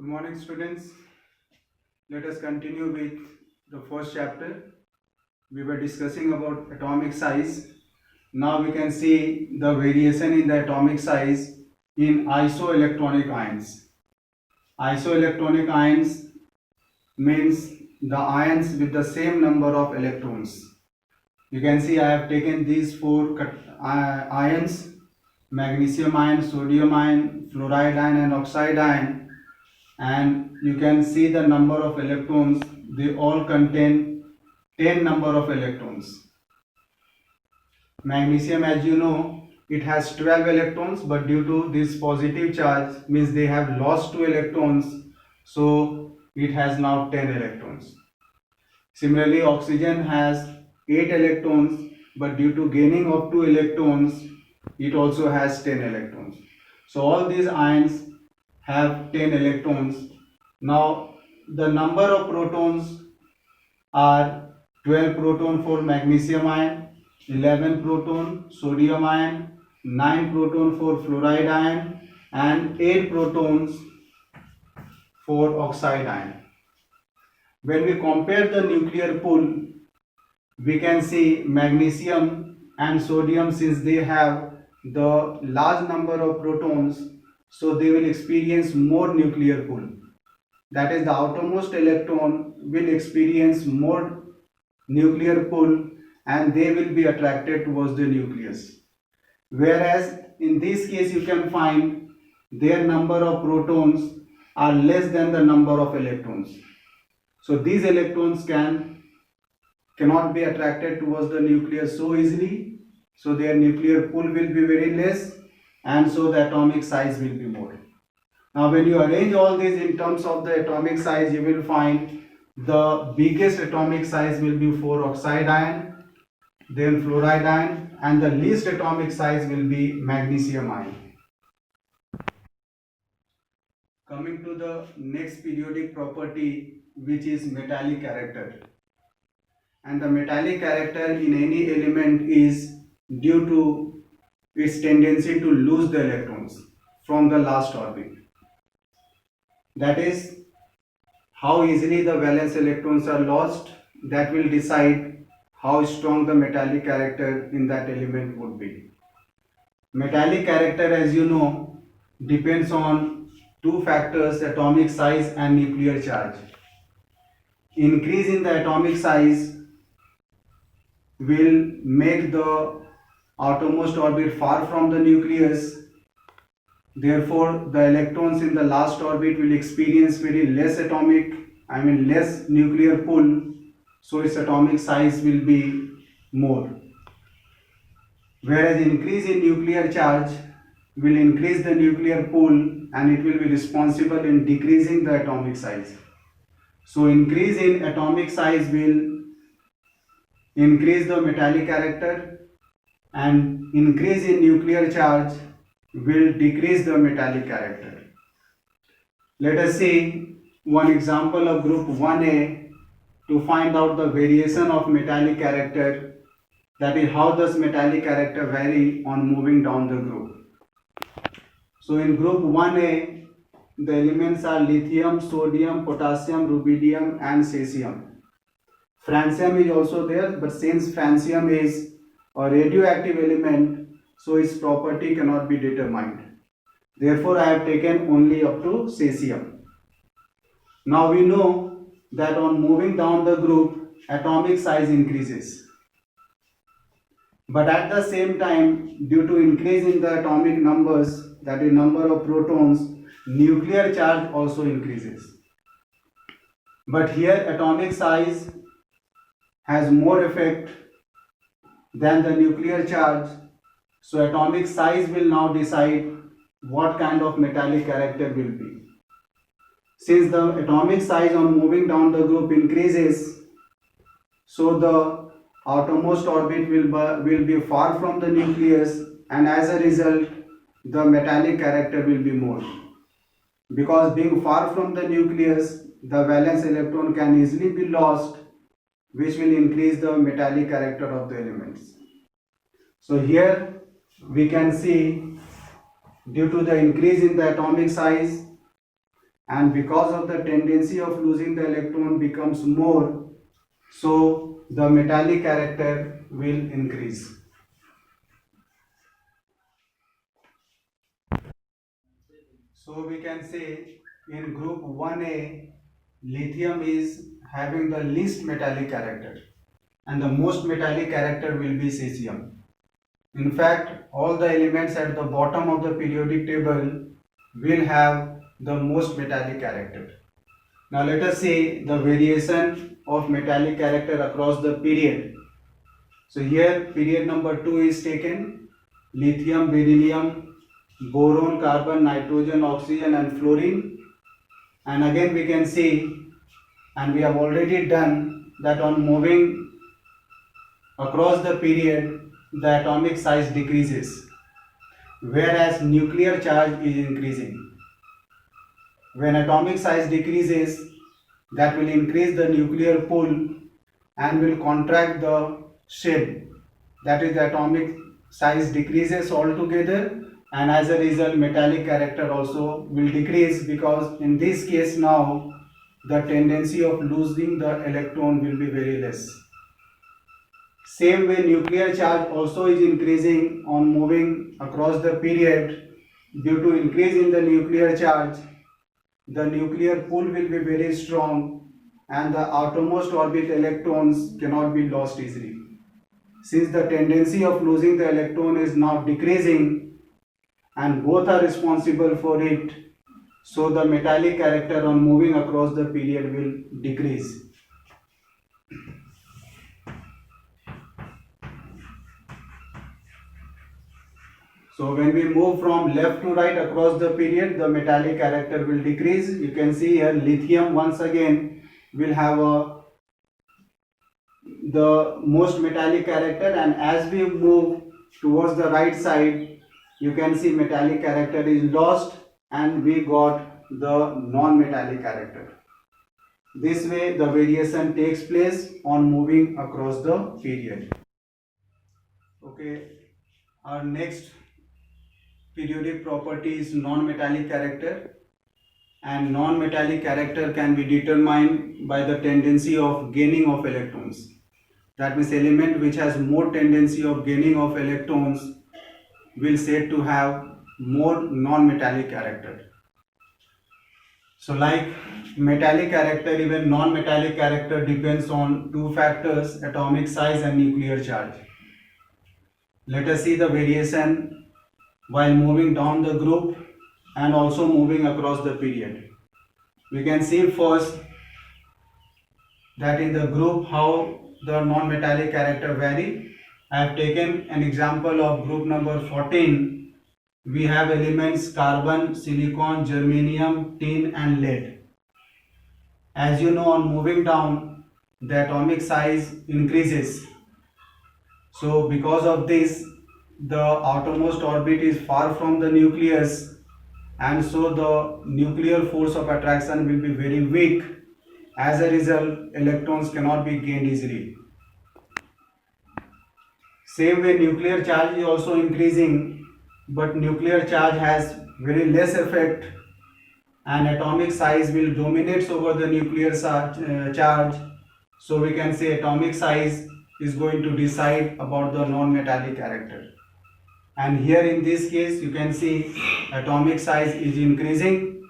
Good morning, students. Let us continue with the first chapter. We were discussing about atomic size. Now we can see the variation in the atomic size in isoelectronic ions. Isoelectronic ions means the ions with the same number of electrons. You can see I have taken these four ions: magnesium ion, sodium ion, fluoride ion and oxide ion, and you can see the number of electrons. They all contain 10 number of electrons. Magnesium, as you know, it has 12 electrons, but due to this positive charge means they have lost 2 electrons, so it has now 10 electrons. Similarly, oxygen has 8 electrons, but due to gaining of 2 electrons, it also has 10 electrons. So all these ions have 10 electrons. Now the number of protons are 12 proton for magnesium ion, 11 proton sodium ion, 9 proton for fluoride ion and 8 protons for oxide ion. When we compare the nuclear pool, we can see magnesium and sodium, since they have the large number of protons, so they will experience more nuclear pull. That is, the outermost electron will experience more nuclear pull and they will be attracted towards the nucleus. Whereas in this case you can find their number of protons are less than the number of electrons. So these electrons cannot be attracted towards the nucleus so easily, so their nuclear pull will be very less and so the atomic size will be more. Now when you arrange all these in terms of the atomic size, you will find the biggest atomic size will be for oxide ion, then fluoride ion, and the least atomic size will be magnesium ion. Coming to the next periodic property, which is metallic character. And the metallic character in any element is due to its tendency to lose the electrons from the last orbit. That is, how easily the valence electrons are lost, that will decide how strong the metallic character in that element would be. Metallic character, as you know, depends on two factors: atomic size and nuclear charge. Increase in the atomic size will make the outermost orbit far from the nucleus. Therefore, the electrons in the last orbit will experience very less less nuclear pull, so its atomic size will be more. Whereas increase in nuclear charge will increase the nuclear pull and it will be responsible in decreasing the atomic size. So increase in atomic size will increase the metallic character and increase in nuclear charge will decrease the metallic character. Let us see one example of group 1A to find out the variation of metallic character, that is, how does metallic character vary on moving down the group. So in group 1A, the elements are lithium, sodium, potassium, rubidium and cesium. Francium is also there, but since francium is a radioactive element, so its property cannot be determined. Therefore, I have taken only up to cesium. Now we know that on moving down the group, atomic size increases. But at the same time, due to increase in the atomic numbers, that is number of protons, nuclear charge also increases. But here atomic size has more effect than the nuclear charge, so atomic size will now decide what kind of metallic character will be. Since the atomic size on moving down the group increases, so the outermost orbit will be far from the nucleus, and as a result the metallic character will be more. Because being far from the nucleus, the valence electron can easily be lost, which will increase the metallic character of the elements. So here we can see, due to the increase in the atomic size and because of the tendency of losing the electron becomes more, so the metallic character will increase. So we can say in group 1A, lithium is having the least metallic character and the most metallic character will be cesium. In fact, all the elements at the bottom of the periodic table will have the most metallic character. Now let us see the variation of metallic character across the period. So here period number 2 is taken: lithium, beryllium, boron, carbon, nitrogen, oxygen and fluorine. And again we can see, and we have already done, that on moving across the period the atomic size decreases, whereas nuclear charge is increasing. When atomic size decreases, that will increase the nuclear pull and will contract the shell. That is, the atomic size decreases altogether, and as a result metallic character also will decrease, because in this case now the tendency of losing the electron will be very less. Same way nuclear charge also is increasing on moving across the period. Due to increase in the nuclear charge, the nuclear pull will be very strong and the outermost orbit electrons cannot be lost easily. Since the tendency of losing the electron is now decreasing and both are responsible for it, so the metallic character on moving across the period will decrease. So when we move from left to right across the period, the metallic character will decrease. You can see here lithium once again will have the most metallic character, and as we move towards the right side, you can see metallic character is lost and we got the non-metallic character. This way the variation takes place on moving across the period. Okay, our next periodic property is non-metallic character, and non-metallic character can be determined by the tendency of gaining of electrons. That means element which has more tendency of gaining of electrons will said to have more non-metallic character. So like metallic character, even non-metallic character depends on two factors: atomic size and nuclear charge. Let us see the variation while moving down the group and also moving across the period. We can see first that in the group how the non-metallic character vary. I have taken an example of group number 14. We have elements carbon, silicon, germanium, tin and lead. As you know, on moving down the atomic size increases. So because of this, the outermost orbit is far from the nucleus, and so the nuclear force of attraction will be very weak. As a result, electrons cannot be gained easily. Same way nuclear charge is also increasing, but nuclear charge has very less effect and atomic size will dominate over the nuclear charge. So we can say atomic size is going to decide about the non-metallic character. And here in this case you can see atomic size is increasing,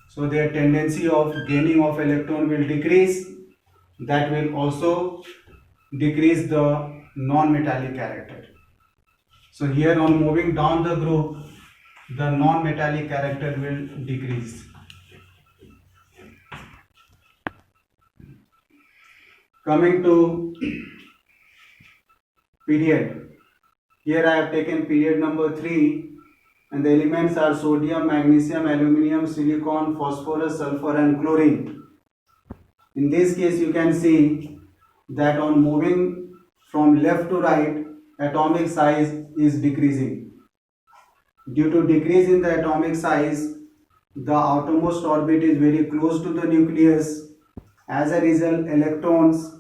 so their tendency of gaining of electron will decrease. That will also decrease the non-metallic character. So here on moving down the group, the non-metallic character will decrease. Coming to period. Here I have taken period number 3, and the elements are sodium, magnesium, aluminium, silicon, phosphorus, sulfur and chlorine. In this case you can see that on moving from left to right, atomic size is decreasing. Due to decrease in the atomic size, the outermost orbit is very close to the nucleus. As a result, electrons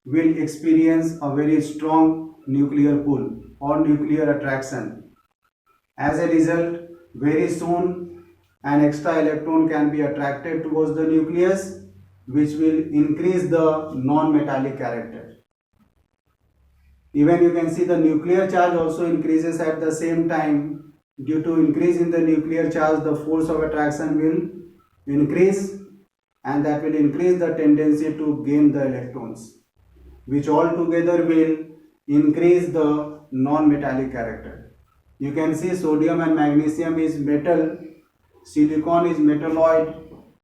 will experience a very strong nuclear pull or nuclear attraction. As a result, very soon an extra electron can be attracted towards the nucleus, which will increase the non-metallic character. Even you can see the nuclear charge also increases at the same time. Due to increase in the nuclear charge, the force of attraction will increase, and that will increase the tendency to gain the electrons, which all together will increase the non-metallic character. You can see sodium and magnesium is metal, silicon is metalloid,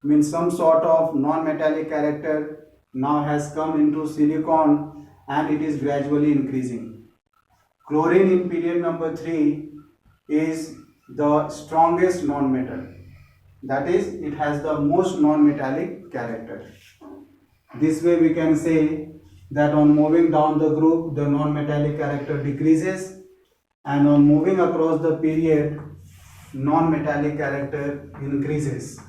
means some sort of non-metallic character now has come into silicon and it is gradually increasing. Chlorine in period number 3 is the strongest non-metal. That is, it has the most non-metallic character. This way we can say that on moving down the group, the non-metallic character decreases, and on moving across the period, non-metallic character increases.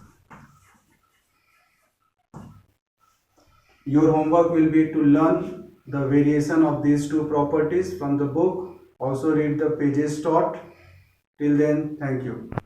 Your homework will be to learn the variation of these two properties from the book. Also read the pages taught. Till then, thank you.